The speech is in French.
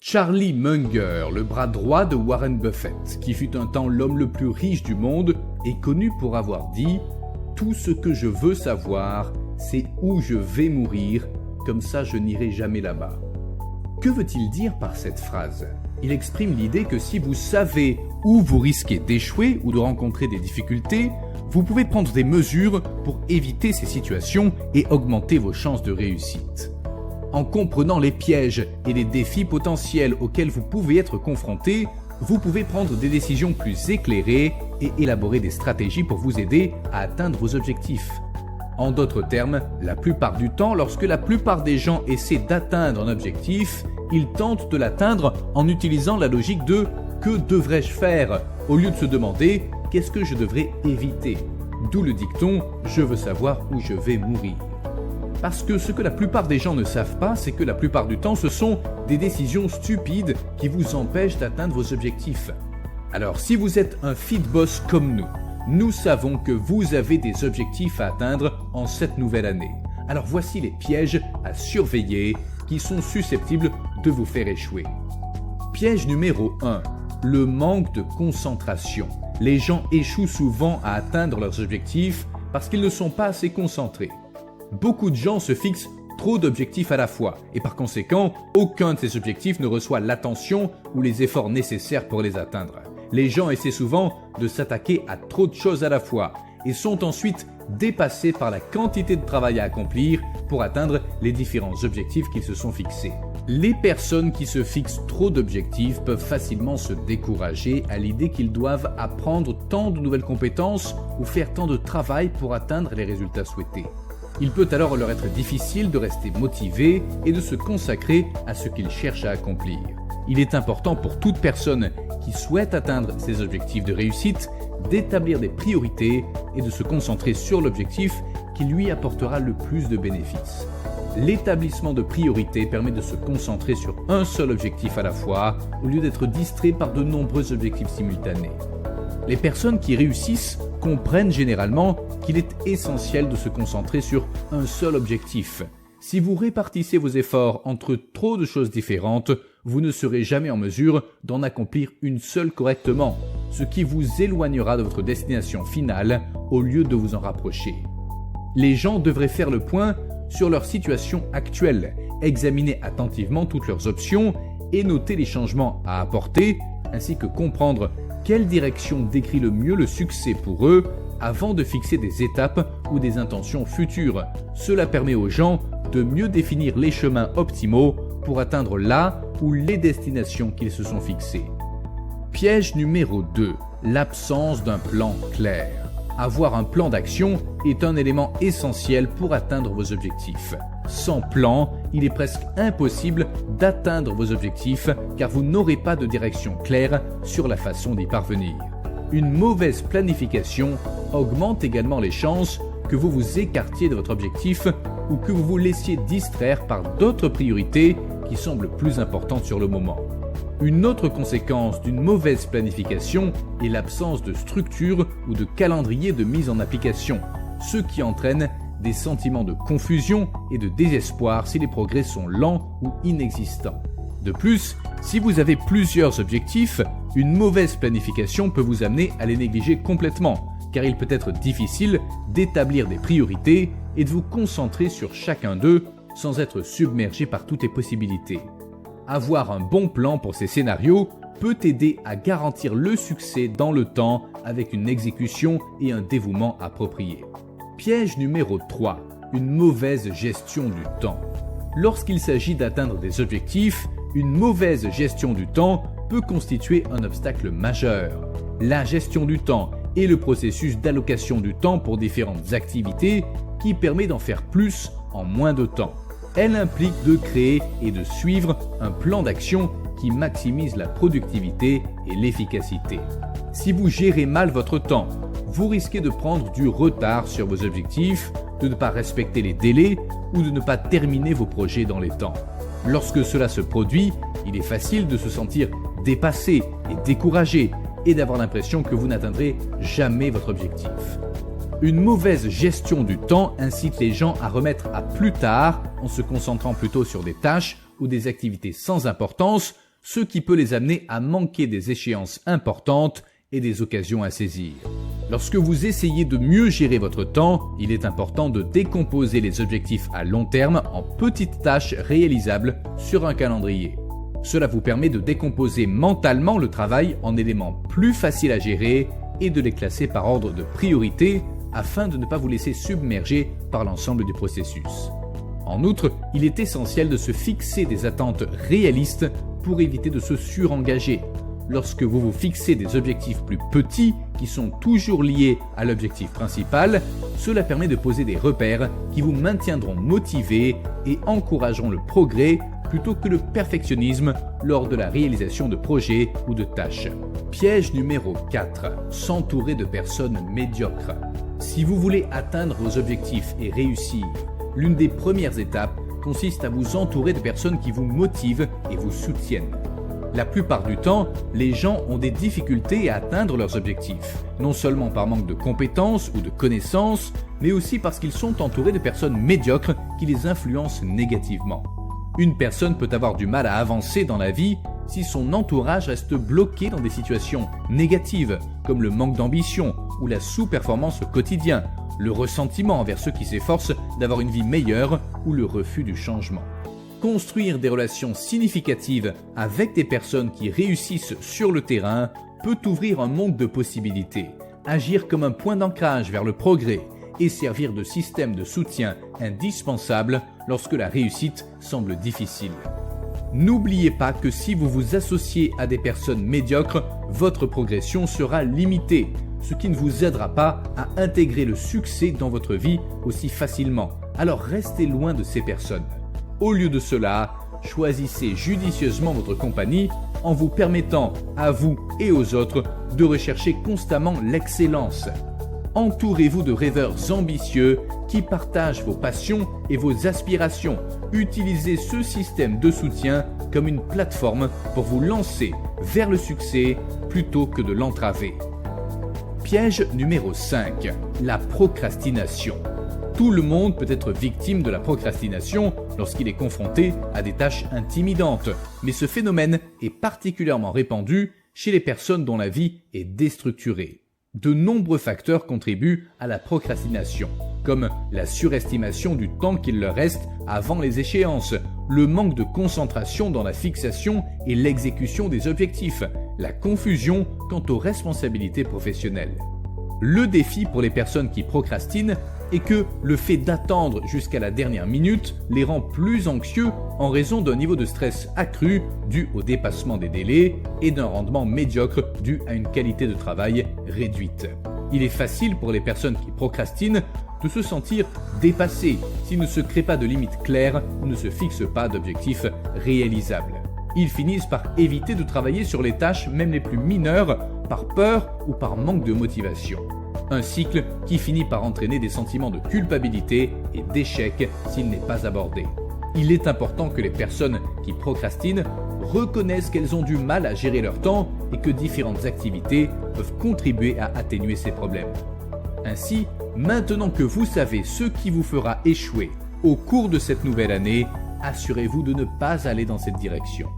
Charlie Munger, le bras droit de Warren Buffett, qui fut un temps l'homme le plus riche du monde, est connu pour avoir dit « Tout ce que je veux savoir, c'est où je vais mourir, comme ça je n'irai jamais là-bas ». Que veut-il dire par cette phrase ? Il exprime l'idée que si vous savez où vous risquez d'échouer ou de rencontrer des difficultés, vous pouvez prendre des mesures pour éviter ces situations et augmenter vos chances de réussite. En comprenant les pièges et les défis potentiels auxquels vous pouvez être confronté, vous pouvez prendre des décisions plus éclairées et élaborer des stratégies pour vous aider à atteindre vos objectifs. En d'autres termes, la plupart du temps, lorsque la plupart des gens essaient d'atteindre un objectif, ils tentent de l'atteindre en utilisant la logique de « que devrais-je faire ?» au lieu de se demander « qu'est-ce que je devrais éviter ?» D'où le dicton « je veux savoir où je vais mourir ». Parce que ce que la plupart des gens ne savent pas, c'est que la plupart du temps, ce sont des décisions stupides qui vous empêchent d'atteindre vos objectifs. Alors, si vous êtes un fit boss comme nous savons que vous avez des objectifs à atteindre en cette nouvelle année. Alors voici les pièges à surveiller qui sont susceptibles de vous faire échouer. Piège numéro 1. Le manque de concentration. Les gens échouent souvent à atteindre leurs objectifs parce qu'ils ne sont pas assez concentrés. Beaucoup de gens se fixent trop d'objectifs à la fois et par conséquent, aucun de ces objectifs ne reçoit l'attention ou les efforts nécessaires pour les atteindre. Les gens essaient souvent de s'attaquer à trop de choses à la fois et sont ensuite dépassés par la quantité de travail à accomplir pour atteindre les différents objectifs qu'ils se sont fixés. Les personnes qui se fixent trop d'objectifs peuvent facilement se décourager à l'idée qu'ils doivent apprendre tant de nouvelles compétences ou faire tant de travail pour atteindre les résultats souhaités. Il peut alors leur être difficile de rester motivés et de se consacrer à ce qu'ils cherchent à accomplir. Il est important pour toute personne qui souhaite atteindre ses objectifs de réussite d'établir des priorités et de se concentrer sur l'objectif qui lui apportera le plus de bénéfices. L'établissement de priorités permet de se concentrer sur un seul objectif à la fois au lieu d'être distrait par de nombreux objectifs simultanés. Les personnes qui réussissent comprennent généralement qu'il est essentiel de se concentrer sur un seul objectif. Si vous répartissez vos efforts entre trop de choses différentes, vous ne serez jamais en mesure d'en accomplir une seule correctement, ce qui vous éloignera de votre destination finale au lieu de vous en rapprocher. Les gens devraient faire le point sur leur situation actuelle, examiner attentivement toutes leurs options et noter les changements à apporter, ainsi que comprendre quelle direction décrit le mieux le succès pour eux avant de fixer des étapes ou des intentions futures. Cela permet aux gens de mieux définir les chemins optimaux pour atteindre là ou les destinations qu'ils se sont fixées. Piège numéro 2. L'absence d'un plan clair. Avoir un plan d'action est un élément essentiel pour atteindre vos objectifs. Sans plan, il est presque impossible d'atteindre vos objectifs car vous n'aurez pas de direction claire sur la façon d'y parvenir. Une mauvaise planification augmente également les chances que vous vous écartiez de votre objectif ou que vous vous laissiez distraire par d'autres priorités qui semblent plus importantes sur le moment. Une autre conséquence d'une mauvaise planification est l'absence de structure ou de calendrier de mise en application, ce qui entraîne des sentiments de confusion et de désespoir si les progrès sont lents ou inexistants. De plus, si vous avez plusieurs objectifs, une mauvaise planification peut vous amener à les négliger complètement, car il peut être difficile d'établir des priorités et de vous concentrer sur chacun d'eux sans être submergé par toutes les possibilités. Avoir un bon plan pour ces scénarios peut aider à garantir le succès dans le temps avec une exécution et un dévouement appropriés. Piège numéro 3. Une mauvaise gestion du temps. Lorsqu'il s'agit d'atteindre des objectifs, une mauvaise gestion du temps peut constituer un obstacle majeur. La gestion du temps est le processus d'allocation du temps pour différentes activités qui permet d'en faire plus en moins de temps. Elle implique de créer et de suivre un plan d'action qui maximise la productivité et l'efficacité. Si vous gérez mal votre temps, vous risquez de prendre du retard sur vos objectifs, de ne pas respecter les délais ou de ne pas terminer vos projets dans les temps. Lorsque cela se produit, il est facile de se sentir dépassé et découragé et d'avoir l'impression que vous n'atteindrez jamais votre objectif. Une mauvaise gestion du temps incite les gens à remettre à plus tard en se concentrant plutôt sur des tâches ou des activités sans importance, ce qui peut les amener à manquer des échéances importantes et des occasions à saisir. Lorsque vous essayez de mieux gérer votre temps, il est important de décomposer les objectifs à long terme en petites tâches réalisables sur un calendrier. Cela vous permet de décomposer mentalement le travail en éléments plus faciles à gérer et de les classer par ordre de priorité afin de ne pas vous laisser submerger par l'ensemble du processus. En outre, il est essentiel de se fixer des attentes réalistes pour éviter de se surengager. Lorsque vous vous fixez des objectifs plus petits qui sont toujours liés à l'objectif principal, cela permet de poser des repères qui vous maintiendront motivé et encourageront le progrès plutôt que le perfectionnisme lors de la réalisation de projets ou de tâches. Piège numéro 4. S'entourer de personnes médiocres. Si vous voulez atteindre vos objectifs et réussir, l'une des premières étapes consiste à vous entourer de personnes qui vous motivent et vous soutiennent. La plupart du temps, les gens ont des difficultés à atteindre leurs objectifs, non seulement par manque de compétences ou de connaissances, mais aussi parce qu'ils sont entourés de personnes médiocres qui les influencent négativement. Une personne peut avoir du mal à avancer dans la vie si son entourage reste bloqué dans des situations négatives, comme le manque d'ambition ou la sous-performance au quotidien, le ressentiment envers ceux qui s'efforcent d'avoir une vie meilleure ou le refus du changement. Construire des relations significatives avec des personnes qui réussissent sur le terrain peut ouvrir un monde de possibilités, agir comme un point d'ancrage vers le progrès et servir de système de soutien indispensable lorsque la réussite semble difficile. N'oubliez pas que si vous vous associez à des personnes médiocres, votre progression sera limitée, ce qui ne vous aidera pas à intégrer le succès dans votre vie aussi facilement. Alors restez loin de ces personnes. Au lieu de cela, choisissez judicieusement votre compagnie en vous permettant à vous et aux autres de rechercher constamment l'excellence. Entourez-vous de rêveurs ambitieux qui partagent vos passions et vos aspirations. Utilisez ce système de soutien comme une plateforme pour vous lancer vers le succès plutôt que de l'entraver. Piège numéro 5. La procrastination. Tout le monde peut être victime de la procrastination lorsqu'il est confronté à des tâches intimidantes, mais ce phénomène est particulièrement répandu chez les personnes dont la vie est déstructurée. De nombreux facteurs contribuent à la procrastination, comme la surestimation du temps qu'il leur reste avant les échéances, le manque de concentration dans la fixation et l'exécution des objectifs, la confusion quant aux responsabilités professionnelles. Le défi pour les personnes qui procrastinent est que le fait d'attendre jusqu'à la dernière minute les rend plus anxieux en raison d'un niveau de stress accru dû au dépassement des délais et d'un rendement médiocre dû à une qualité de travail réduite. Il est facile pour les personnes qui procrastinent de se sentir dépassées s'ils ne se créent pas de limites claires ou ne se fixent pas d'objectifs réalisables. Ils finissent par éviter de travailler sur les tâches même les plus mineures par peur ou par manque de motivation. Un cycle qui finit par entraîner des sentiments de culpabilité et d'échec s'il n'est pas abordé. Il est important que les personnes qui procrastinent reconnaissent qu'elles ont du mal à gérer leur temps et que différentes activités peuvent contribuer à atténuer ces problèmes. Ainsi, maintenant que vous savez ce qui vous fera échouer au cours de cette nouvelle année, assurez-vous de ne pas aller dans cette direction.